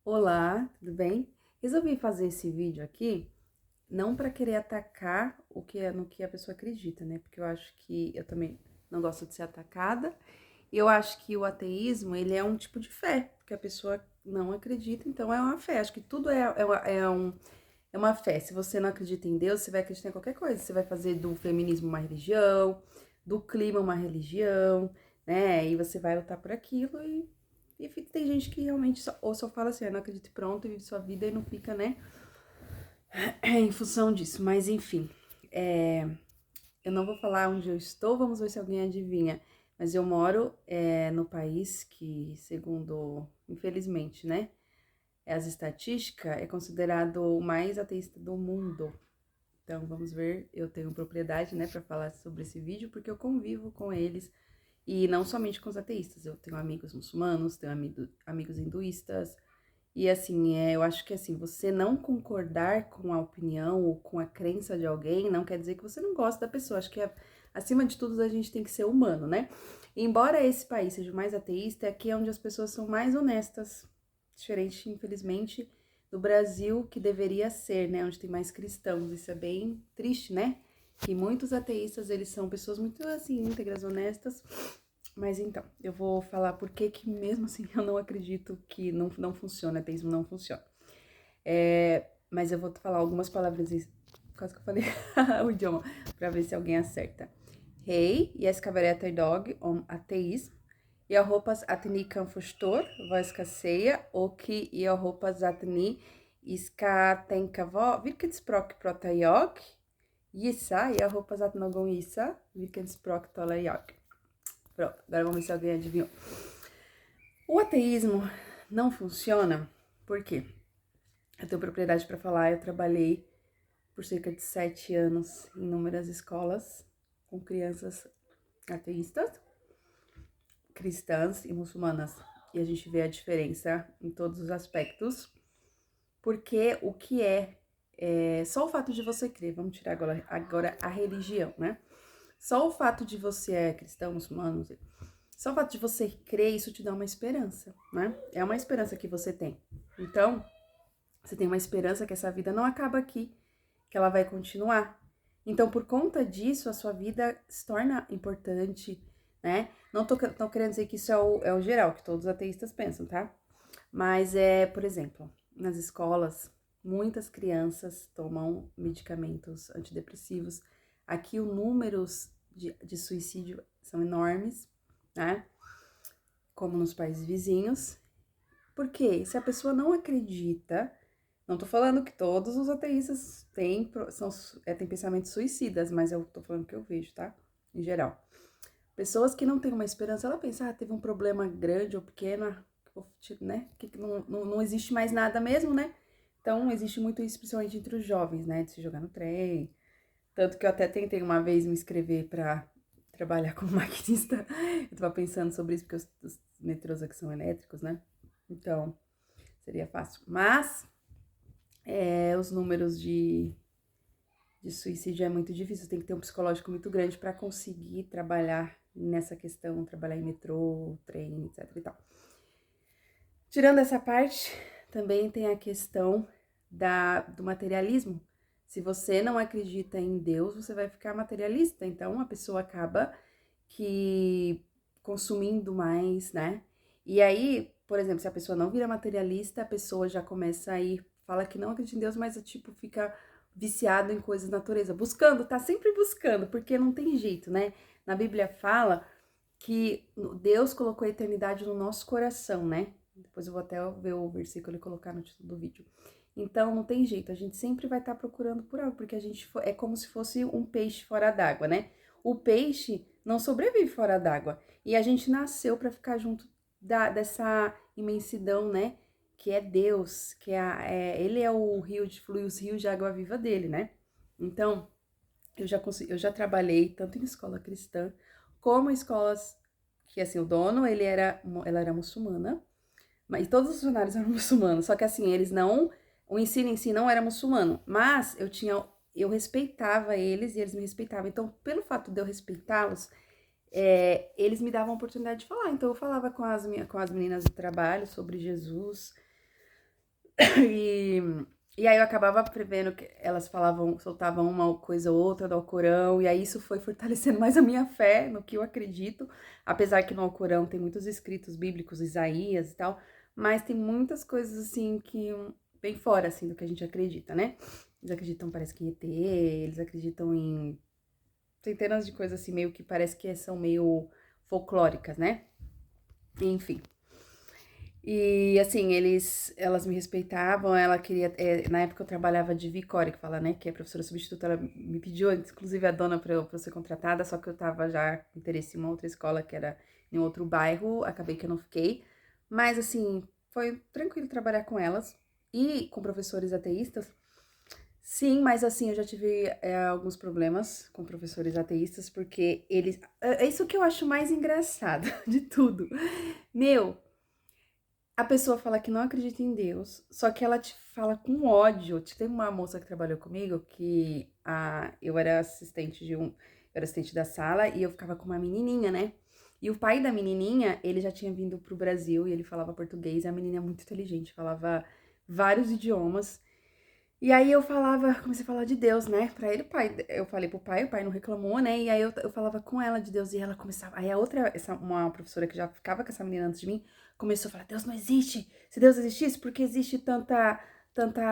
Olá, tudo bem? Resolvi fazer esse vídeo aqui não para querer atacar no que a pessoa acredita, né? Porque eu acho que eu também não gosto de ser atacada. E eu acho que o ateísmo, ele é um tipo de fé, porque a pessoa não acredita, então é uma fé. Acho que tudo é uma fé. Se você não acredita em Deus, você vai acreditar em qualquer coisa. Você vai fazer do feminismo uma religião, do clima uma religião, né? E você vai lutar por aquilo e tem gente que realmente só fala assim, não acredito e pronto, e vive sua vida e não fica, né, em função disso. Mas enfim, eu não vou falar onde eu estou, vamos ver se alguém adivinha. Mas eu moro no país que, segundo, infelizmente, né, as estatísticas, é considerado o mais ateísta do mundo. Então vamos ver, eu tenho propriedade, né, para falar sobre esse vídeo, porque eu convivo com eles. E não somente com os ateístas, eu tenho amigos muçulmanos, tenho amigos hinduístas. E assim, eu acho que assim, você não concordar com a opinião ou com a crença de alguém não quer dizer que você não gosta da pessoa. Acho que acima de tudo a gente tem que ser humano, né? E embora esse país seja o mais ateísta, aqui é onde as pessoas são mais honestas. Diferente, infelizmente, do Brasil, que deveria ser, né? Onde tem mais cristãos. Isso é bem triste, né? Que muitos ateístas, eles são pessoas muito, assim, íntegras, honestas. Mas então, eu vou falar por que que mesmo assim eu não acredito que não funciona, ateísmo não funciona. Mas eu vou falar algumas palavras, quase que eu falei o idioma, pra ver se alguém acerta. Hej, jag ska berätta idag om ateism. Jag hoppas att ni kan förstå vad jag ska säga och jag hoppas att ni ska tänka vilket språk pratar jag? Gissa, jag hoppas att någon gissar vilket språk talar jag. Pronto, agora vamos ver se alguém adivinhou. O ateísmo não funciona, por quê? Eu tenho propriedade para falar, eu trabalhei por cerca de 7 anos em inúmeras escolas com crianças ateístas, cristãs e muçulmanas. E a gente vê a diferença em todos os aspectos, porque o que só o fato de você crer, vamos tirar agora a religião, né? Só o fato de você é cristão, muçulmano, só o fato de você crer, isso te dá uma esperança, né? É uma esperança que você tem. Então, você tem uma esperança que essa vida não acaba aqui, que ela vai continuar. Então, por conta disso, a sua vida se torna importante, né? Não tô querendo dizer que isso é o geral, que todos os ateístas pensam, tá? Mas por exemplo, nas escolas, muitas crianças tomam medicamentos antidepressivos. Aqui os números de suicídio são enormes, né? Como nos países vizinhos. Porque se a pessoa não acredita, não tô falando que todos os ateístas têm pensamentos suicidas, mas eu tô falando que eu vejo, tá? Em geral. Pessoas que não têm uma esperança, ela pensa, teve um problema grande ou pequeno, né? Que não existe mais nada mesmo, né? Então, existe muito isso, principalmente entre os jovens, né? De se jogar no trem. Tanto que eu até tentei uma vez me inscrever pra trabalhar como maquinista. Eu tava pensando sobre isso, porque os metrôs aqui são elétricos, né? Então, seria fácil. Mas, os números de suicídio é muito difícil. Tem que ter um psicológico muito grande para conseguir trabalhar nessa questão, trabalhar em metrô, trem, etc e tal. Tirando essa parte, também tem a questão do materialismo. Se você não acredita em Deus, você vai ficar materialista. Então, a pessoa acaba que consumindo mais, né? E aí, por exemplo, se a pessoa não vira materialista, a pessoa já começa a ir, fala que não acredita em Deus, mas tipo, fica viciado em coisas da natureza, buscando, tá sempre buscando, porque não tem jeito, né? Na Bíblia fala que Deus colocou a eternidade no nosso coração, né? Depois eu vou até ver o versículo e colocar no título do vídeo. Então não tem jeito, a gente sempre vai estar procurando por algo, porque a gente é como se fosse um peixe fora d'água, né? O peixe não sobrevive fora d'água. E a gente nasceu para ficar junto dessa imensidão, né? Que é Deus, ele é o rio de flui os rios de água viva dele, né? Então, eu já trabalhei tanto em escola cristã como em escolas que assim, o dono, ela era muçulmana, mas todos os funcionários eram muçulmanos, só que assim, eles não, o ensino em si não era muçulmano, mas eu respeitava eles e eles me respeitavam. Então, pelo fato de eu respeitá-los, eles me davam a oportunidade de falar. Então, eu falava com as meninas do trabalho sobre Jesus, E, e aí eu acabava prevendo que elas falavam, soltavam uma coisa ou outra do Alcorão, e aí isso foi fortalecendo mais a minha fé no que eu acredito, apesar que no Alcorão tem muitos escritos bíblicos, Isaías e tal, mas tem muitas coisas assim que bem fora assim do que a gente acredita, né? Eles acreditam, parece que em ET, eles acreditam em centenas de coisas assim, meio que parece que são meio folclóricas, né? Enfim. E assim, elas me respeitavam, ela queria. Na época eu trabalhava de Vicore, que fala, né? Que é professora substituta, ela me pediu, inclusive a dona, pra eu ser contratada, só que eu tava já com interesse em uma outra escola, que era em outro bairro, acabei que eu não fiquei. Mas assim, foi tranquilo trabalhar com elas. E com professores ateístas. Sim, mas assim, eu já tive alguns problemas com professores ateístas, porque eles. É isso que eu acho mais engraçado de tudo. Meu, a pessoa fala que não acredita em Deus, só que ela te fala com ódio. Tem uma moça que trabalhou comigo que eu era assistente eu era assistente da sala e eu ficava com uma menininha, né? E o pai da menininha, ele já tinha vindo pro Brasil e ele falava português, e a menina é muito inteligente, falava vários idiomas. E aí eu falava, comecei a falar de Deus, né? Pra ele, pai, eu falei pro pai, o pai não reclamou, né? E aí eu falava com ela de Deus e ela começava. Aí a outra, uma professora que já ficava com essa menina antes de mim, começou a falar: Deus não existe. Se Deus existisse, por que existe tanta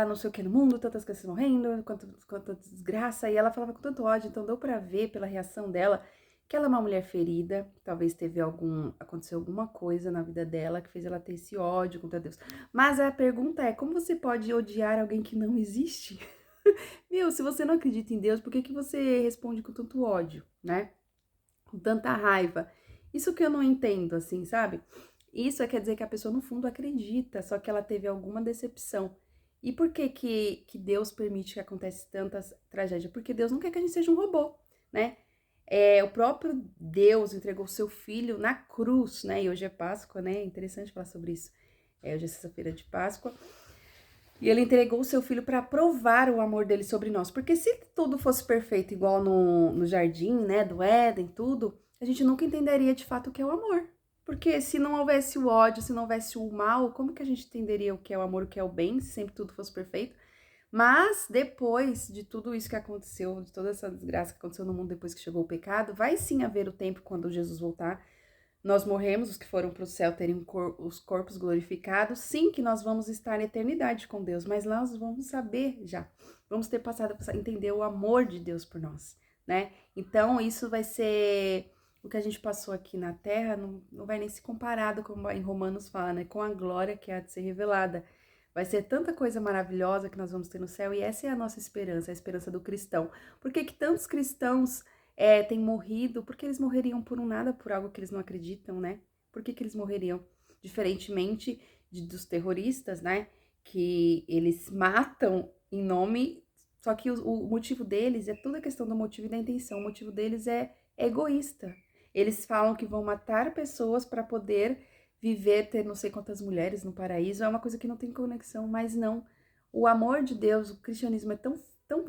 não sei o que no mundo, tantas crianças morrendo, quanta desgraça? E ela falava com tanto ódio, então deu pra ver pela reação dela que ela é uma mulher ferida, talvez aconteceu alguma coisa na vida dela que fez ela ter esse ódio contra Deus. Mas a pergunta é, como você pode odiar alguém que não existe? Meu, se você não acredita em Deus, por que que você responde com tanto ódio, né? Com tanta raiva? Isso que eu não entendo, assim, sabe? Isso quer dizer que a pessoa, no fundo, acredita, só que ela teve alguma decepção. E por que que Deus permite que aconteça tantas tragédias? Porque Deus não quer que a gente seja um robô, né? O próprio Deus entregou seu filho na cruz, né? E hoje é Páscoa, né? É interessante falar sobre isso. Hoje é sexta-feira de Páscoa. E ele entregou o seu filho para provar o amor dele sobre nós. Porque se tudo fosse perfeito, igual no jardim, né, do Éden, tudo, a gente nunca entenderia de fato o que é o amor. Porque se não houvesse o ódio, se não houvesse o mal, como que a gente entenderia o que é o amor, o que é o bem, se sempre tudo fosse perfeito? Mas depois de tudo isso que aconteceu, de toda essa desgraça que aconteceu no mundo depois que chegou o pecado, vai sim haver o tempo quando Jesus voltar. Nós morremos, os que foram para o céu terem os corpos glorificados. Sim, que nós vamos estar na eternidade com Deus, mas nós vamos saber já. Vamos ter passado a entender o amor de Deus por nós, né? Então, isso vai ser o que a gente passou aqui na Terra, não vai nem se comparado, como em Romanos fala, né? Com a glória que há de ser revelada. Vai ser tanta coisa maravilhosa que nós vamos ter no céu, e essa é a nossa esperança, a esperança do cristão. Por que que tantos cristãos têm morrido? Porque eles morreriam por um nada, por algo que eles não acreditam, né? Por que que eles morreriam? Diferentemente dos terroristas, né? Que eles matam em nome. Só que o motivo deles é toda a questão do motivo e da intenção. O motivo deles é egoísta. Eles falam que vão matar pessoas para poder viver, ter não sei quantas mulheres no paraíso. É uma coisa que não tem conexão, mas não. O amor de Deus, o cristianismo é tão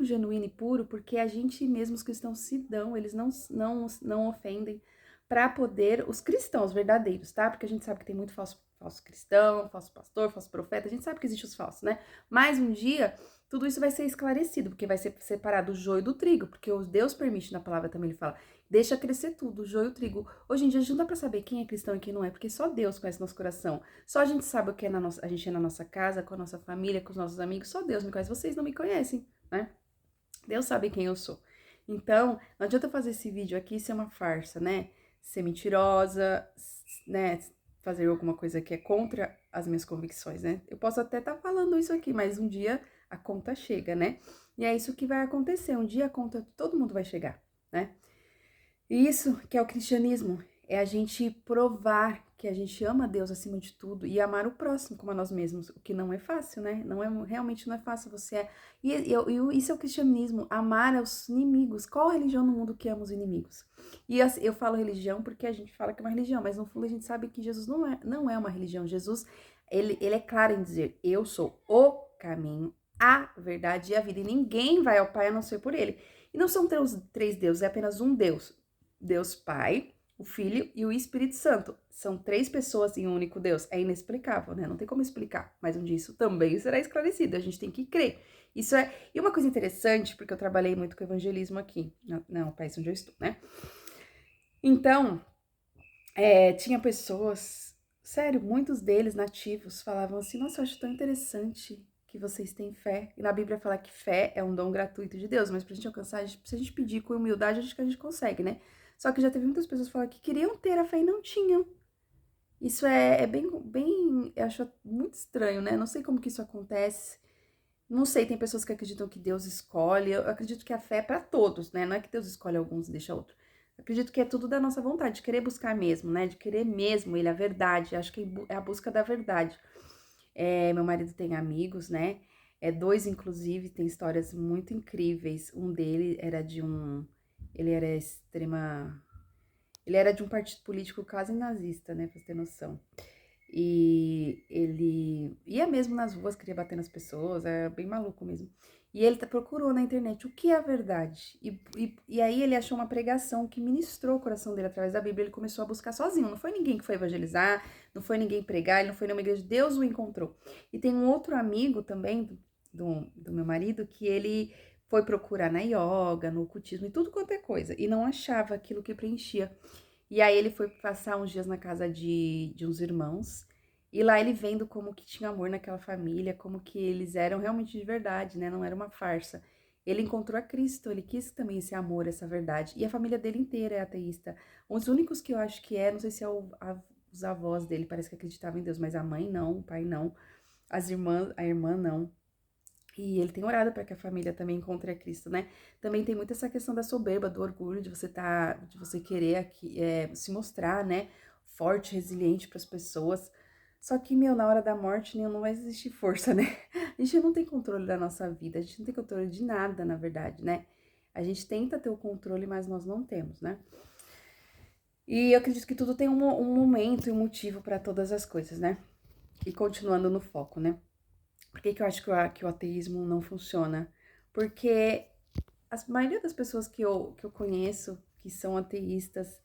genuíno e puro, porque a gente mesmo, os cristãos, se dão, eles não ofendem, para poder, os cristãos verdadeiros, tá? Porque a gente sabe que tem muito falso cristão, falso pastor, falso profeta, a gente sabe que existe os falsos, né? Mas um dia, tudo isso vai ser esclarecido, porque vai ser separado o joio do trigo, porque Deus permite, na palavra também ele fala, deixa crescer tudo, o joio e o trigo. Hoje em dia a gente não dá pra saber quem é cristão e quem não é, porque só Deus conhece nosso coração. Só a gente sabe o que é a gente é na nossa casa, com a nossa família, com os nossos amigos, só Deus me conhece, vocês não me conhecem, né? Deus sabe quem eu sou. Então, não adianta eu fazer esse vídeo aqui ser uma farsa, né? Ser mentirosa, né? Fazer alguma coisa que é contra as minhas convicções, né? Eu posso até estar falando isso aqui, mas um dia a conta chega, né? E é isso que vai acontecer. Um dia a conta, todo mundo vai chegar, né? E isso que é o cristianismo, é a gente provar que a gente ama Deus acima de tudo e amar o próximo como a nós mesmos, o que não é fácil, né? Realmente não é fácil, isso é o cristianismo, amar aos inimigos. Qual religião no mundo que ama os inimigos? E eu falo religião porque a gente fala que é uma religião, mas no fundo a gente sabe que Jesus não é uma religião. Jesus, ele é claro em dizer, eu sou o caminho, a verdade e a vida, e ninguém vai ao Pai a não ser por ele. E não são três deuses, é apenas um Deus. Deus Pai, o Filho e o Espírito Santo. São 3 pessoas em um único Deus. É inexplicável, né? Não tem como explicar. Mas um dia isso também será esclarecido. A gente tem que crer. Isso é... E uma coisa interessante, porque eu trabalhei muito com evangelismo aqui, no país onde eu estou, né? Então, tinha pessoas... Sério, muitos deles, nativos, falavam assim, nossa, eu acho tão interessante que vocês têm fé. E na Bíblia fala que fé é um dom gratuito de Deus, mas pra gente alcançar, se a gente pedir com humildade, acho que a gente consegue, né? Só que já teve muitas pessoas falando que queriam ter a fé e não tinham. Isso é bem, eu acho muito estranho, né? Não sei como que isso acontece. Não sei, tem pessoas que acreditam que Deus escolhe. Eu acredito que a fé é pra todos, né? Não é que Deus escolhe alguns e deixa outros. Acredito que é tudo da nossa vontade, de querer buscar mesmo, né? De querer mesmo ele, a verdade. Acho que é a busca da verdade. Meu marido tem amigos, né? Dois, inclusive, tem histórias muito incríveis. Um dele era de um... Ele era extrema... Ele era de um partido político quase nazista, né? Pra você ter noção. E ele ia mesmo nas ruas, queria bater nas pessoas, é bem maluco mesmo. E ele procurou na internet o que é a verdade. E aí ele achou uma pregação que ministrou o coração dele através da Bíblia. Ele começou a buscar sozinho. Não foi ninguém que foi evangelizar, não foi ninguém pregar, ele não foi numa igreja. Deus o encontrou. E tem um outro amigo também do meu marido que ele foi procurar na yoga, no ocultismo e tudo quanto é coisa. E não achava aquilo que preenchia. E aí ele foi passar uns dias na casa de uns irmãos, e lá ele vendo como que tinha amor naquela família, como que eles eram realmente de verdade, né? Não era uma farsa. Ele encontrou a Cristo, ele quis também esse amor, essa verdade. E a família dele inteira é ateísta. Os únicos que eu acho que não sei se é os avós dele, parece que acreditavam em Deus, mas a mãe não, o pai não, a irmã não. E ele tem orado para que a família também encontre a Cristo, né? Também tem muito essa questão da soberba, do orgulho, de você querer aqui, se mostrar, né? Forte, resiliente para as pessoas. Só que, meu, na hora da morte não vai existir força, né? A gente não tem controle da nossa vida, a gente não tem controle de nada, na verdade, né? A gente tenta ter o controle, mas nós não temos, né? E eu acredito que tudo tem um momento e um motivo para todas as coisas, né? E continuando no foco, né? Por que eu acho que o ateísmo não funciona? Porque a maioria das pessoas que eu conheço, que são ateístas,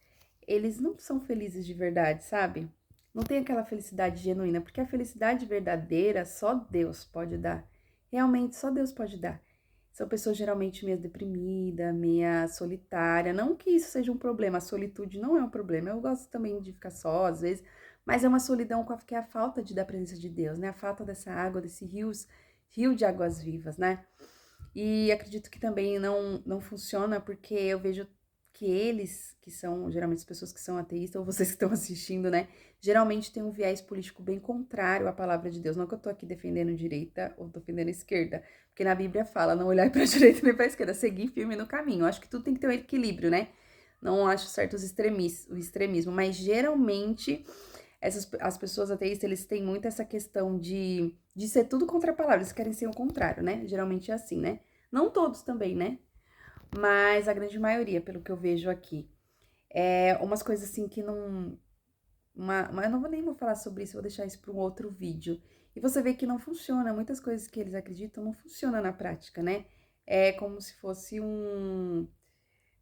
eles não são felizes de verdade, sabe? Não tem aquela felicidade genuína, porque a felicidade verdadeira só Deus pode dar. Realmente, só Deus pode dar. São pessoas geralmente meio deprimidas, meia solitária. Não que isso seja um problema, a solitude não é um problema. Eu gosto também de ficar só, às vezes, mas é uma solidão que é a falta da presença de Deus, né? A falta dessa água, desse rio de águas vivas, né? E acredito que também não funciona porque eu vejo que eles, que são geralmente as pessoas que são ateístas, ou vocês que estão assistindo, né? Geralmente tem um viés político bem contrário à palavra de Deus. Não que eu tô aqui defendendo direita ou defendendo esquerda, porque na Bíblia fala não olhar para a direita nem para a esquerda, seguir firme no caminho. Eu acho que tudo tem que ter um equilíbrio, né? Não acho certo o extremismo, mas geralmente as pessoas ateístas, eles têm muito essa questão de ser tudo contra a palavra, eles querem ser o contrário, né? Geralmente é assim, né? Não todos também, né? Mas a grande maioria, pelo que eu vejo aqui. Umas coisas assim que não... eu não vou falar sobre isso, vou deixar isso para um outro vídeo. E você vê que não funciona, muitas coisas que eles acreditam não funcionam na prática, né? É como se fosse um...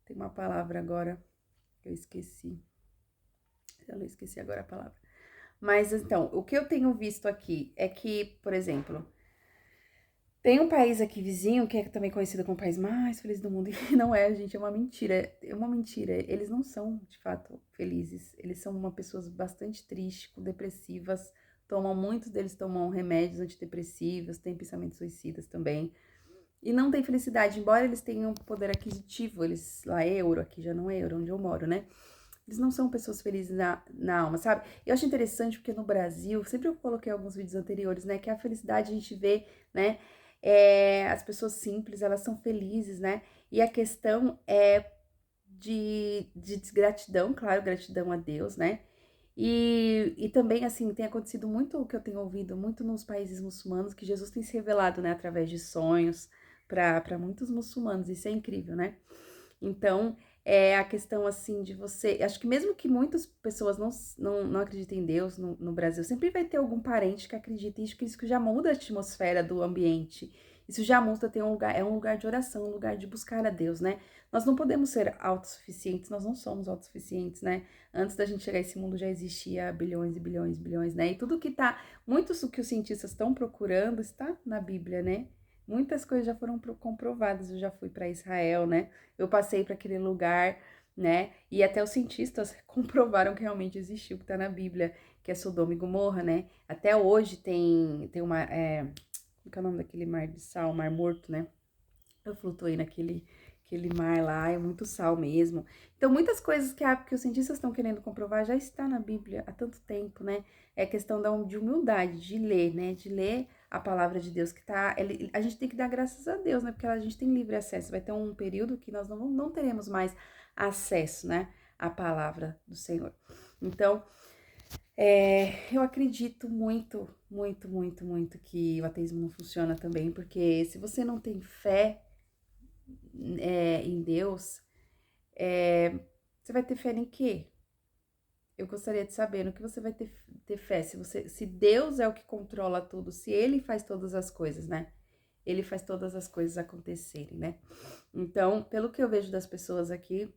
Tem uma palavra agora que eu esqueci. Eu não esqueci agora a palavra. Mas então, o que eu tenho visto aqui é que, por exemplo, tem um país aqui vizinho que é também conhecido como o país mais feliz do mundo, e não é, gente, é uma mentira. É uma mentira. Eles não são, de fato, felizes. Eles são pessoas bastante tristes, depressivas. Muitos deles tomam remédios antidepressivos, têm pensamentos suicidas também. E não tem felicidade, embora eles tenham poder aquisitivo, lá é euro, aqui já não é euro, onde eu moro, né? Eles não são pessoas felizes na alma, sabe? Eu acho interessante porque no Brasil, sempre eu coloquei alguns vídeos anteriores, né? Que a felicidade a gente vê, né? As pessoas simples, elas são felizes, né? E a questão é de gratidão, claro, gratidão a Deus, né? E também, assim, tem acontecido muito o que eu tenho ouvido muito nos países muçulmanos, que Jesus tem se revelado, né? Através de sonhos para muitos muçulmanos, isso é incrível, né? Então, a questão, assim, de você... Acho que mesmo que muitas pessoas não acreditem em Deus no Brasil, sempre vai ter algum parente que acredita. E acho que isso já muda a atmosfera do ambiente. Isso já mostra ter um lugar, é um lugar de oração, um lugar de buscar a Deus, né? Nós não podemos ser autossuficientes, nós não somos autossuficientes, né? Antes da gente chegar a esse mundo já existia bilhões e bilhões e bilhões, né? E tudo que tá, muitos do que os cientistas estão procurando está na Bíblia, né? Muitas coisas já foram comprovadas. Eu já fui para Israel, né? Eu passei para aquele lugar, né? E até os cientistas comprovaram que realmente existiu o que está na Bíblia, que é Sodoma e Gomorra, né? Até hoje tem uma. Como que é o nome daquele mar de sal? Mar Morto, né? Eu flutuei aquele mar lá, é muito sal mesmo. Então, muitas coisas que os cientistas estão querendo comprovar já está na Bíblia há tanto tempo, né? É questão de humildade, de ler, né? De ler a palavra de Deus que tá. A gente tem que dar graças a Deus, né? Porque a gente tem livre acesso. Vai ter um período que nós não teremos mais acesso, né? À palavra do Senhor. Então, eu acredito muito, muito, muito, muito que o ateísmo não funciona também, porque se você não tem fé em Deus, você vai ter fé em quê? Eu gostaria de saber no que você vai ter fé. Se Deus é o que controla tudo, se Ele faz todas as coisas, né? Ele faz todas as coisas acontecerem, né? Então, pelo que eu vejo das pessoas aqui,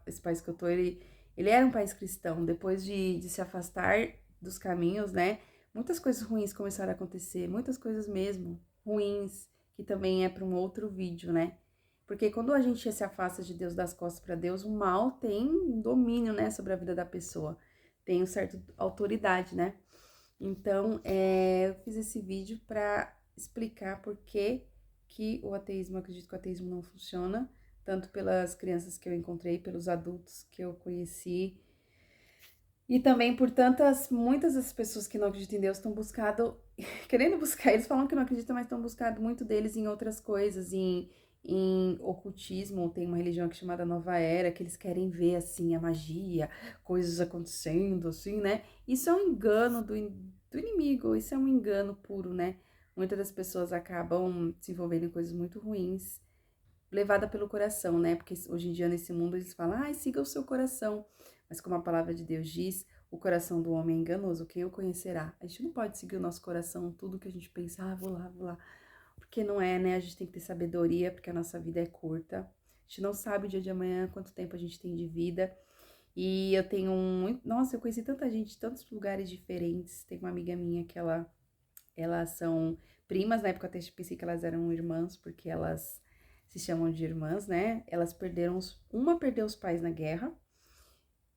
esse país que eu tô, ele era um país cristão. Depois de se afastar dos caminhos, né? Muitas coisas ruins começaram a acontecer, muitas coisas mesmo ruins, que também é para um outro vídeo, né? Porque quando a gente se afasta de Deus, das costas para Deus, o mal tem um domínio, né, sobre a vida da pessoa. Tem uma certa autoridade, né? Então, eu fiz esse vídeo para explicar por que o ateísmo, eu acredito que o ateísmo não funciona, tanto pelas crianças que eu encontrei, pelos adultos que eu conheci, e também por muitas das pessoas que não acreditam em Deus estão querendo buscar, eles falam que não acreditam, mas estão buscando muito deles em outras coisas, em ocultismo. Tem uma religião aqui chamada Nova Era, que eles querem ver, assim, a magia, coisas acontecendo, assim, né? Isso é um engano do inimigo, isso é um engano puro, né? Muitas das pessoas acabam se envolvendo em coisas muito ruins, levada pelo coração, né? Porque hoje em dia nesse mundo eles falam, siga o seu coração. Mas como a palavra de Deus diz, o coração do homem é enganoso, quem o conhecerá? A gente não pode seguir o nosso coração, tudo que a gente pensa, vou lá, vou lá. Porque não é, né? A gente tem que ter sabedoria, porque a nossa vida é curta. A gente não sabe o dia de amanhã, quanto tempo a gente tem de vida. E eu tenho Nossa, eu conheci tanta gente de tantos lugares diferentes. Tem uma amiga minha que elas são primas, na época eu até pensei que elas eram irmãs, porque elas se chamam de irmãs, né? Elas perderam, uma perdeu os pais na guerra,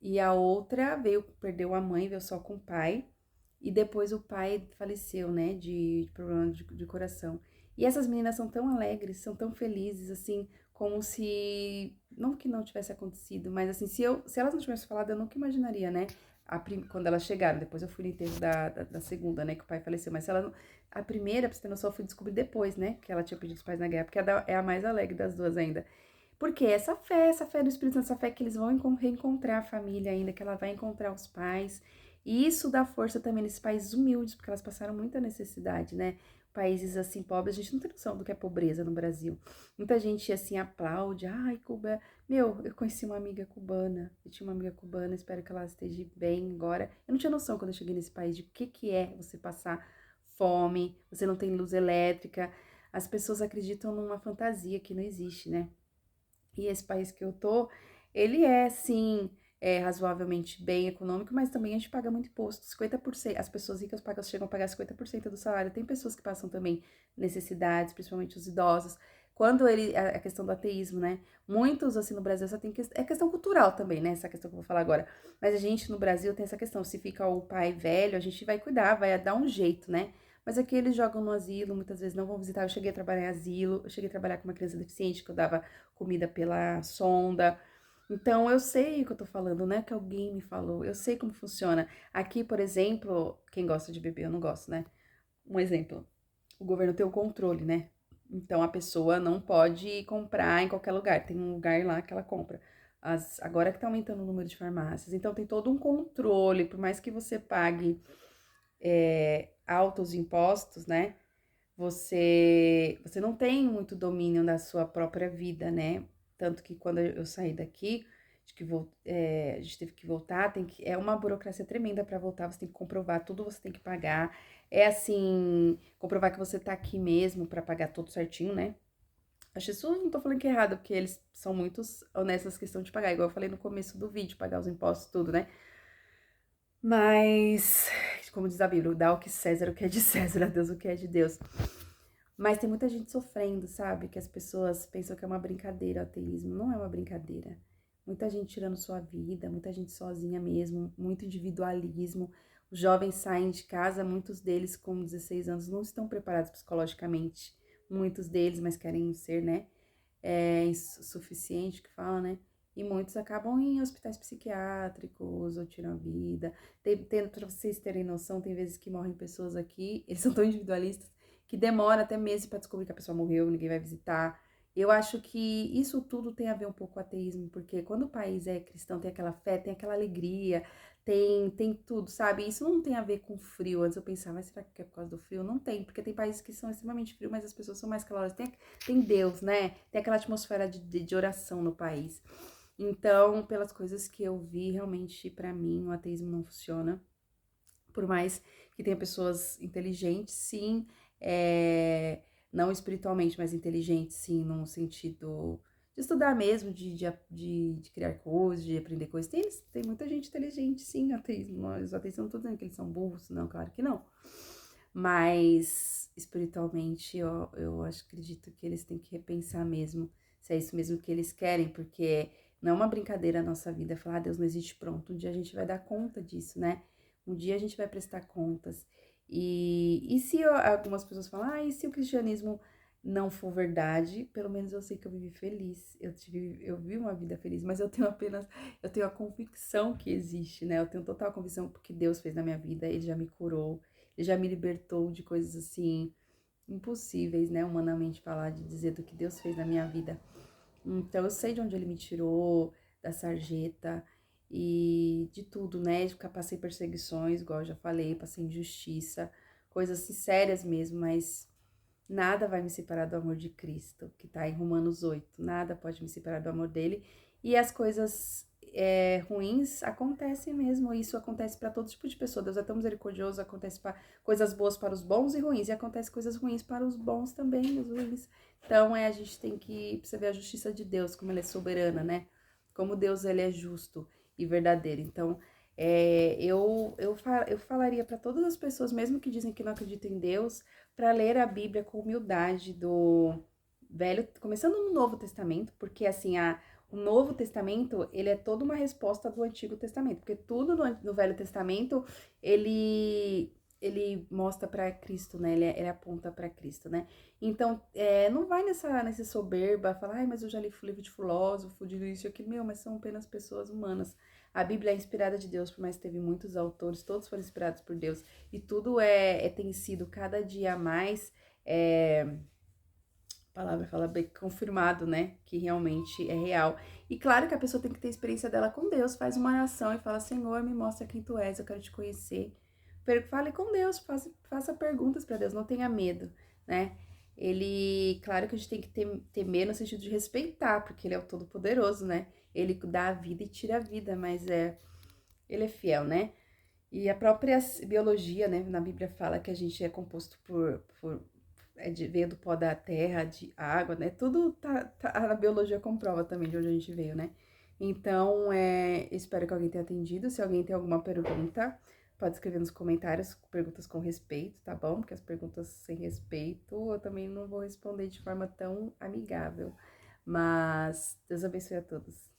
e a outra perdeu a mãe, veio só com o pai, e depois o pai faleceu, né, de problema de coração. E essas meninas são tão alegres, são tão felizes, assim, como se, não que não tivesse acontecido, mas assim, se elas não tivessem falado, eu nunca imaginaria, né, quando elas chegaram. Depois eu fui no enterro da segunda, né, que o pai faleceu, mas se ela não, a primeira, pra você ter noção, eu fui descobrir depois, né, que ela tinha perdido os pais na guerra, porque é a mais alegre das duas ainda. Porque essa fé do Espírito Santo, essa fé que eles vão reencontrar a família ainda, que ela vai encontrar os pais. E isso dá força também nesses países humildes, porque elas passaram muita necessidade, né? Países assim pobres, a gente não tem noção do que é pobreza no Brasil. Muita gente assim aplaude, Cuba. Meu, eu conheci uma amiga cubana, eu tinha uma amiga cubana, espero que ela esteja bem agora. Eu não tinha noção quando eu cheguei nesse país de o que é você passar fome, você não tem luz elétrica. As pessoas acreditam numa fantasia que não existe, né? E esse país que eu tô, ele é, sim, razoavelmente bem econômico, mas também a gente paga muito imposto, 50%. As pessoas ricas chegam a pagar 50% do salário. Tem pessoas que passam também necessidades, principalmente os idosos. Quando a questão do ateísmo, né? Muitos, assim, no Brasil, só tem é questão cultural também, né? Essa questão que eu vou falar agora. Mas a gente, no Brasil, tem essa questão. Se fica o pai velho, a gente vai cuidar, vai dar um jeito, né? Mas aqui eles jogam no asilo, muitas vezes não vão visitar. Eu cheguei a trabalhar em asilo, eu cheguei a trabalhar com uma criança deficiente, que eu dava comida pela sonda. Então, eu sei o que eu tô falando, né? Que alguém me falou. Eu sei como funciona. Aqui, por exemplo, quem gosta de beber, eu não gosto, né? Um exemplo. O governo tem o controle, né? Então, a pessoa não pode comprar em qualquer lugar. Tem um lugar lá que ela compra. Agora que tá aumentando o número de farmácias. Então, tem todo um controle. Por mais que você pague altos impostos, né? Você não tem muito domínio da sua própria vida, né? Tanto que quando eu saí daqui, a gente teve que voltar, é uma burocracia tremenda para voltar, você tem que comprovar tudo, você tem que pagar. É assim, comprovar que você tá aqui mesmo para pagar tudo certinho, né? Acho isso, não tô falando que é errado, porque eles são muito honestos nessa questão de pagar, igual eu falei no começo do vídeo, pagar os impostos, tudo, né? Mas, como diz a Bíblia, dá o que César, o que é de César, a Deus o que é de Deus. Mas tem muita gente sofrendo, sabe? Que as pessoas pensam que é uma brincadeira o ateísmo. Não é uma brincadeira. Muita gente tirando sua vida, muita gente sozinha mesmo, muito individualismo. Os jovens saem de casa, muitos deles com 16 anos não estão preparados psicologicamente. Muitos deles, mas querem ser, né? Insuficiente, que fala, né? E muitos acabam em hospitais psiquiátricos ou tiram a vida. Pra vocês terem noção, tem vezes que morrem pessoas aqui, eles são tão individualistas, que demora até meses para descobrir que a pessoa morreu, ninguém vai visitar. Eu acho que isso tudo tem a ver um pouco com o ateísmo, porque quando o país é cristão, tem aquela fé, tem aquela alegria, tem tudo, sabe? Isso não tem a ver com frio. Antes eu pensava, mas será que é por causa do frio? Não tem, porque tem países que são extremamente frios, mas as pessoas são mais calorosas. Tem Deus, né? Tem aquela atmosfera de oração no país. Então, pelas coisas que eu vi, realmente, pra mim, o ateísmo não funciona. Por mais que tenha pessoas inteligentes, sim, não espiritualmente, mas inteligentes, sim, no sentido de estudar mesmo, de criar coisas, de aprender coisas. Tem muita gente inteligente, sim, ateísmo. Os ateístas não estou dizendo que eles são burros, não, claro que não. Mas espiritualmente, eu acredito que eles têm que repensar mesmo se é isso mesmo que eles querem, porque não é uma brincadeira a nossa vida falar, ah, Deus não existe, pronto. Um dia a gente vai dar conta disso, né? Um dia a gente vai prestar contas. E se algumas pessoas falam, ah, e se o cristianismo não for verdade, pelo menos eu sei que eu vivi feliz. Eu vi uma vida feliz, mas eu tenho a convicção que existe, né? Eu tenho total convicção porque Deus fez na minha vida, Ele já me curou, Ele já me libertou de coisas assim impossíveis, né? Humanamente falar, de dizer do que Deus fez na minha vida. Então eu sei de onde ele me tirou, da sarjeta e de tudo, né? Passei perseguições, igual eu já falei, passei injustiça, coisas assim, sérias mesmo, mas nada vai me separar do amor de Cristo, que tá em Romanos 8. Nada pode me separar do amor dele. E as coisas ruins acontecem mesmo. Isso acontece para todo tipo de pessoa. Deus é tão misericordioso, acontece para coisas boas para os bons e ruins. E acontece coisas ruins para os bons também, os ruins. Então, a gente tem que perceber a justiça de Deus, como ele é soberana, né? Como Deus, ele é justo e verdadeiro. Então, eu falaria para todas as pessoas, mesmo que dizem que não acreditam em Deus, para ler a Bíblia com humildade do Velho, começando no Novo Testamento, porque assim, o Novo Testamento, ele é toda uma resposta do Antigo Testamento, porque tudo no Velho Testamento, ele mostra para Cristo, né? Ele aponta para Cristo, né? Então, não vai nessa soberba, falar, ai, mas eu já li livro de filósofo, de isso e aquilo, meu, mas são apenas pessoas humanas. A Bíblia é inspirada de Deus, por mais que teve muitos autores, todos foram inspirados por Deus, e tudo tem sido cada dia mais, a palavra fala bem confirmado, né, que realmente é real. E claro que a pessoa tem que ter experiência dela com Deus, faz uma oração e fala, Senhor, me mostra quem tu és, eu quero te conhecer. Fale com Deus, faça perguntas para Deus, não tenha medo, né? Claro que a gente tem que temer no sentido de respeitar, porque ele é o Todo-Poderoso, né? Ele dá a vida e tira a vida, mas ele é fiel, né? E a própria biologia, né, na Bíblia fala que a gente é composto veio do pó da terra, de água, né? Tudo a biologia comprova também de onde a gente veio, né? Então, espero que alguém tenha atendido. Se alguém tem alguma pergunta, pode escrever nos comentários, perguntas com respeito, tá bom? Porque as perguntas sem respeito eu também não vou responder de forma tão amigável. Mas Deus abençoe a todos.